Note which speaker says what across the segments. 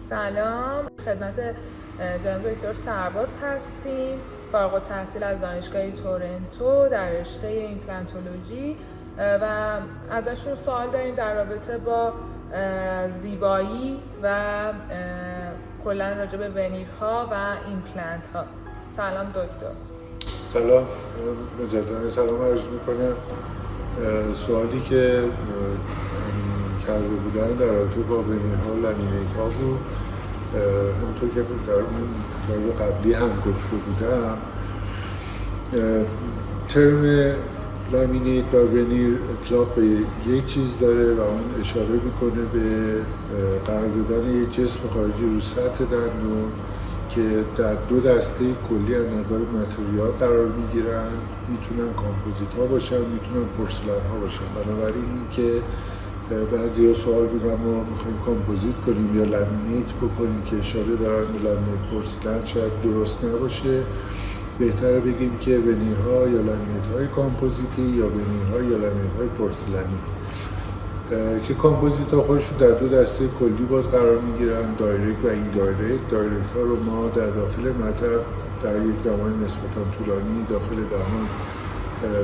Speaker 1: سلام، خدمت جناب دکتر سرباز هستیم. فارغ التحصیل از دانشگاه تورنتو در رشته ایمپلنتولوژی و ازشون سوال داریم در رابطه با زیبایی و کلاً راجع به ونیرها و ایمپلنت ها. سلام دکتر.
Speaker 2: سلام، مجددا سلام عرض میکنم. سوالی که کرده بودن در رابطه با ونیرها و لامینیت ها بود. همونطور که در اون جلسه قبلی هم گفته بودم، ترم لامینیت و ونیر اطلاق به یک چیز داره و اون اشاره میکنه به قرار دادن یک جسم خارجی رو سطح دندون که در دو دسته کلی از نظر متریال قرار میگیرن. میتونن کامپوزیت ها باشن، میتونن پورسلن ها باشن. بنابراین این که بعضی ها سوال میکنن ما میخوایم کامپوزیت کنیم یا لامینیت بکنیم که اشاره دارن به لامینیت پورسلن شاید درست نباشه. بهتره بگیم که ونیرها یا لامینیت های کامپوزیتی یا ونیرها یا لامینیت های پورسلنی که کامپوزیت ها خودشون در دو دسته کلی باز قرار میگیرن، دایرکت و این دایرکت ها رو ما در داخل مطب در یک زمان نسبتا طولانی داخل دهان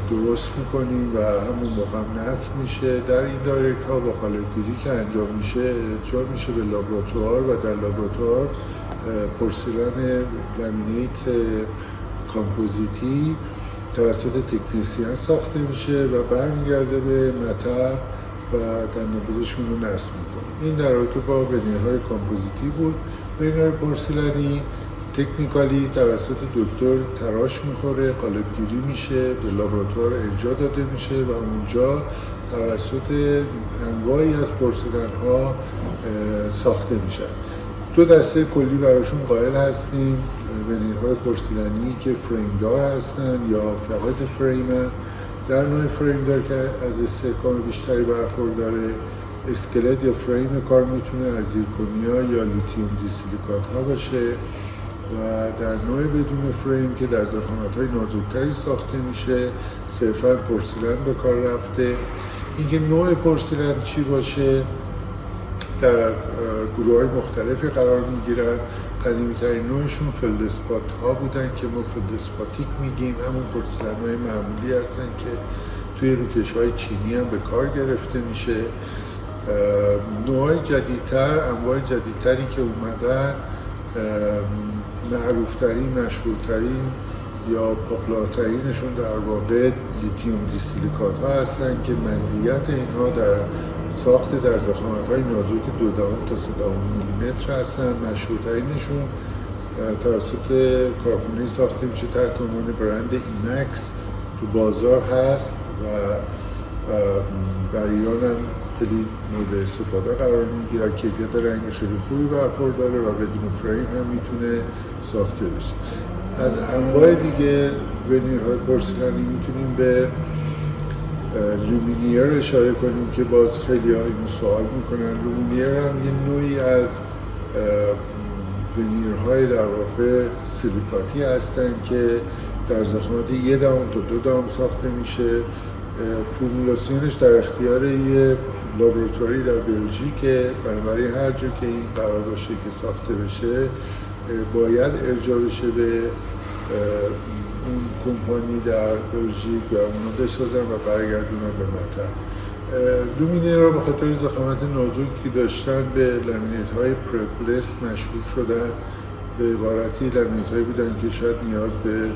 Speaker 2: درست میکنیم و همون موقع نصب میشه. در این دایرکت ها با قالب‌گیری که انجام میشه ارجاع میشه به لابراتوار و در لابراتوار پورسلن لامینیت کامپوزیتی توسط تکنیسیان ساخته میشه و برمیگرده به مطب و دندانپزشکشون رو نصب میکنه. این در رابطه با ونیرهای کامپوزیتی بود. ونیرهای پورسلنی تکنیکالی توسط دکتر تراش میخوره، قالب‌گیری میشه، به لابراتوار ارجاع داده میشه و اونجا توسط انواعی از پورسلن ها ساخته میشن. دو دسته کلی براشون قائل هستیم: ونیرهای پورسلنی که فریم دار هستن یا فقط فریمن. در نوع فریم دار که از استحکام بیشتری برخورداره، اسکلت یا فریم کار میتونه از زیرکونیا یا لیتیوم دیسیلیکات ها باشه و در نوع بدون فریم که در ضخامت‌های نازکتری ساخته میشه صرفاً پورسلن به کار رفته. اینکه نوع پورسلن چی باشه در گروه‌های مختلفی قرار میگیرن. قدیمی‌ترین نوعشون فلدسپات ها بودن که ما فلدسپاتیک میگیم. همون پورسلن های معمولی هستن که توی روکش‌های چینی هم به کار گرفته میشه. نوع‌های جدیدتر، انواع جدیدتری که اومدن، معروفترین، مشهورترین یا پاپولارترینشون در واقع لیتیوم دیسیلیکات ها هستن که مزیت اینها در ساخت در ضخامت‌های نازک 2 تا 3 میلیمتر هستن. مشهورترینشون توسط کارخونه ساخته میشه تحت عنوان برند ایمکس، تو بازار هست و در ایران هم خیلی مورد استفاده قرار میگیره. کیفیت رنگش خیلی خوبی برخورداره و بدون فریم هم میتونه ساخته بشه. از انواع دیگه ونیرهای پورسلنی میتونیم به لومینیر اشاره کنیم که باز خیلی ها اینو سوال میکنن. لومینیر هم یه نوعی از ونیرهای در واقع سیلیکاتی هستن که در ضخامت 1 تا 2 ساخته میشه. فرمولاسیونش در اختیار یه لابراتواری در بلژیکه. بنابراین هر جا که این قرار باشه که ساخته بشه باید ارجاع بشه به اون کمپانی در بلژیک و اونا بسازن و برگردونن به مطب. لومینیر رو به خاطر ضخامت نازکی که داشتن به لامینیت های پرپلست مشهور شدن. به عبارتی لامینیت هایی بودن که شاید نیاز به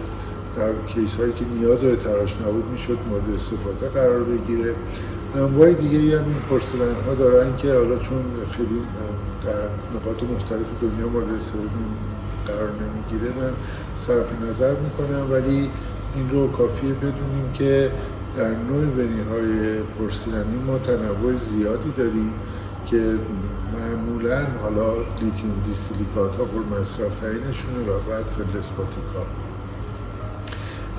Speaker 2: در کیس هایی که نیاز به تراش نبود میشد مورد استفاده قرار بگیره. انواع دیگه هم این پورسلن ها دارن که حالا چون خیلی در نقاط مختلف دنیا مورد استفاده قرار نمیگیره من صرف نظر میکنم، ولی این رو کافیه بدونیم که در نوع ونیرهای پورسلنی ما تنوع زیادی داریم که معمولا حالا لیتیوم دیسیلیکات ها پرمصرف ترینشونه و بعد فلدسپاتیک ها.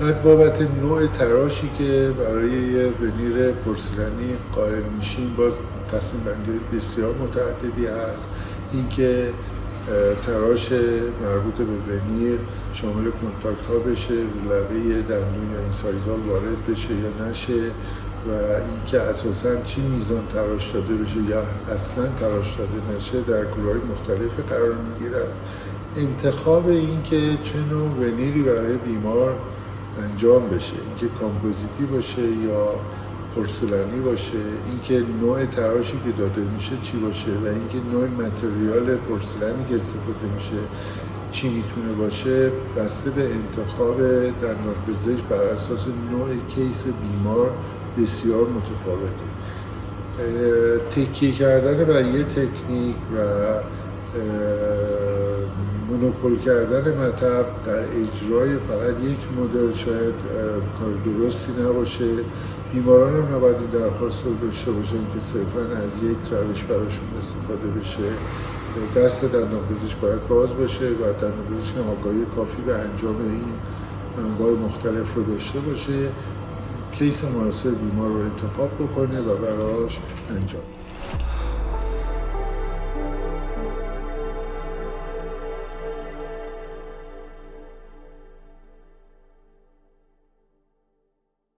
Speaker 2: از بابت نوع تراشی که برای یه ونیر پورسلنی قائل میشیم باز تقسیم بندی بسیار متعددی هست. اینکه تراش مربوط به ونیر شامل کنتاکت ها بشه، لبه دندون یا این سایزال وارد بشه یا نشه، و اینکه اساساً چی میزان تراش داده بشه یا اصلاً تراش داده نشه در گروه‌های مختلف قرار میگیرن. انتخاب این که چه نوع ونیری برای بیمار انجام بشه، اینکه کامپوزیتی باشه یا پورسلانی باشه، اینکه نوع تراشی که داده میشه چی باشه و اینکه نوع متریال پورسلانی که استفاده میشه چی میتونه باشه، بسته به انتخاب دندانپزشک بر اساس نوع کیس بیمار بسیار متفاوته. تکیه کردن بر یه تکنیک و مونوپول کردن مطب در اجرای فقط یک مدل شاید کار درستی نباشه. بیماران رو نباید این درخواست رو داشته باشن که صرفاً از یک روش براشون استفاده بشه. دست دندانپزشک باید باز باشه و دندانپزشک هم آگاهی کافی به انجام این انواع مختلف رو داشته باشه، کیس مناسب بیمار رو انتخاب بکنه و براش انجام